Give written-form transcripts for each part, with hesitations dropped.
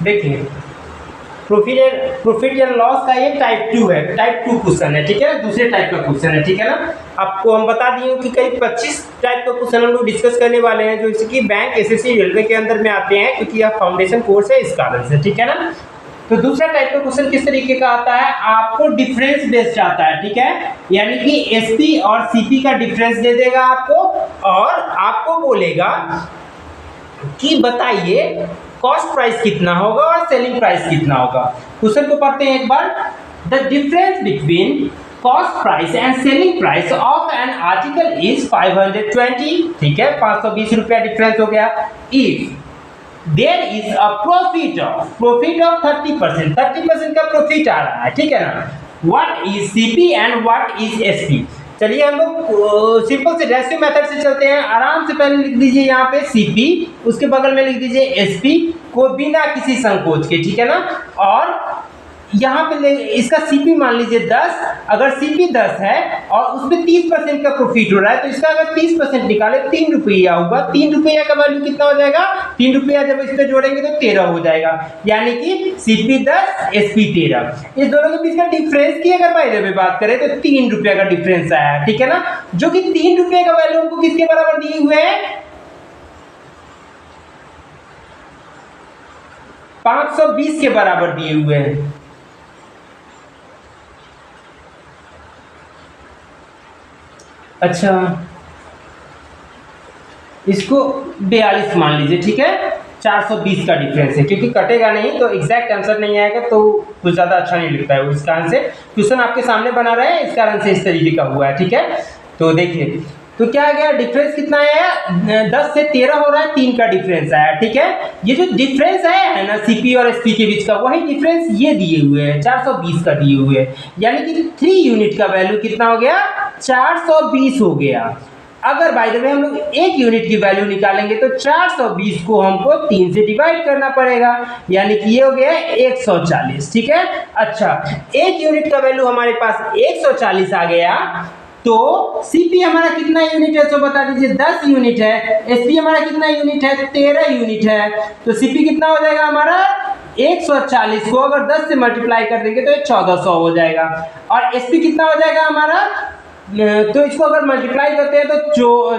देखिए प्रॉफिट या लॉस का ये टाइप 2 है, टाइप 2 क्वेश्चन है, ठीक है, दूसरे टाइप का क्वेश्चन है, ठीक है ना। आपको हम बता दिए कि करीब 25 टाइप का क्वेश्चन हम लोग डिस्कस करने वाले हैं, जो जैसे कि बैंक, एसएससी, रेलवे के अंदर में आते हैं, क्योंकि यह फाउंडेशन कोर्स है इस कारण से, ठीक है ना। तो दूसरा टाइप का क्वेश्चन किस तरीके का आता है, आपको डिफरेंस बेस्ड आता है, ठीक है, यानी कि एसपी और सीपी का डिफरेंस दे देगा आपको और आपको बोलेगा कि बताइए कॉस्ट प्राइस कितना होगा और सेलिंग प्राइस कितना होगा। क्वेश्चन को पढ़ते हैं एक बार। The difference between cost price and selling price of an article is 520, ठीक है, 520 रुपया डिफरेंस हो गया। If there is a profit of 30%, 30% का प्रॉफिट आ रहा है, ठीक है ना। What is CP and what is SP. चलिए हम लोग सिंपल से रेशियो मेथड से चलते हैं। आराम से पहले लिख दीजिए यहाँ पे सीपी, उसके बगल में लिख दीजिए एसपी को बिना किसी संकोच के, ठीक है ना। और यहाँ पे इसका सीपी मान लीजिए 10, अगर सीपी 10 है और उसमें 30% का प्रॉफिट हो रहा है, तो इसका अगर 30% निकाले 3 रुपया होगा। 3 रुपया का वैल्यू कितना हो जाएगा, 3 रुपया जब इस पे जोड़ेंगे तो 13 हो जाएगा, यानी कि सीपी 10 एसपी 13। इस दोनों के बीच का डिफरेंस की अगर बाय द वे बात करें तो 3 रुपया का डिफरेंस आया है, ठीक है ना, जो कि 3 रुपये का वैल्यू हमको किसके बराबर दिए हुए हैं, 520 के बराबर दिए हुए हैं। अच्छा, इसको 42 मान लीजिए, ठीक है, 420 का डिफरेंस है, क्योंकि कटेगा नहीं तो एग्जैक्ट आंसर नहीं आएगा तो कुछ ज़्यादा अच्छा नहीं लगता है। इस कारण से क्वेश्चन आपके सामने बना रहे हैं, इस कारण से इस तरीके का हुआ है, ठीक है। तो देखिए तो क्या आ गया, डिफरेंस कितना आया, 10 से 13 हो रहा है, 3 का डिफरेंस आया, ठीक है। ये जो डिफरेंस आया है ना सीपी और एसपी के बीच का, वही डिफरेंस ये दिए हुए हैं 420 का दिए हुए हैं, यानी कि 3 यूनिट का वैल्यू कितना हो गया, 420 हो गया। अगर बाय द वे हम लोग 1 यूनिट की वैल्यू निकालेंगे तो 420 को हमको 3 से डिवाइड करना पड़ेगा, यानी कि ये हो गया 140, ठीक है। अच्छा, 1 यूनिट का वैल्यू हमारे पास 140 आ गया, तो सीपी हमारा कितना यूनिट है तो बता दीजिए, 10 यूनिट है। एसपी हमारा कितना यूनिट है, 13 यूनिट है। तो सीपी कितना हो जाएगा हमारा, 140 को अगर 10 से मल्टीप्लाई कर देंगे तो 1400 हो जाएगा। और एसपी कितना हो जाएगा हमारा, तो इसको अगर मल्टीप्लाई करते हैं तो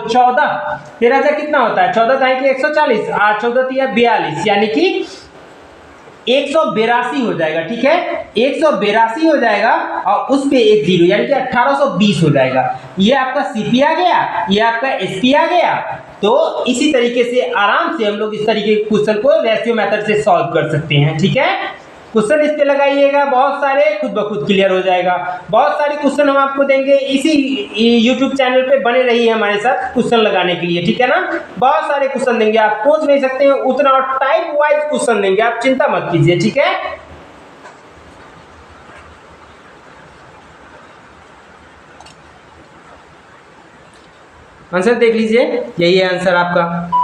14, 13 से कितना होता है, 14 था कि 140, 8 14 दिया 42, यानी कि 182 हो जाएगा, ठीक है, 182 हो जाएगा और उस पे एक जीरो, यानी कि 1820 हो जाएगा। ये आपका सीपी आ गया, ये आपका एसपी आ गया। तो इसी तरीके से आराम से हम लोग इस तरीके के क्वेश्चन को रेशियो मेथड से सॉल्व कर सकते हैं, ठीक है। क्वेश्चन इस पे लगाइएगा, बहुत सारे खुद ब खुद क्लियर हो जाएगा। बहुत सारे क्वेश्चन हम आपको देंगे, इसी YouTube चैनल पे बने रहिए हमारे साथ क्वेश्चन लगाने के लिए, ठीक है ना। बहुत सारे क्वेश्चन देंगे, आप सोच नहीं सकते हैं उतना, और टाइप वाइज क्वेश्चन देंगे, आप चिंता मत कीजिए, ठीक है। आंसर देख लीजिए, यही है आंसर आपका।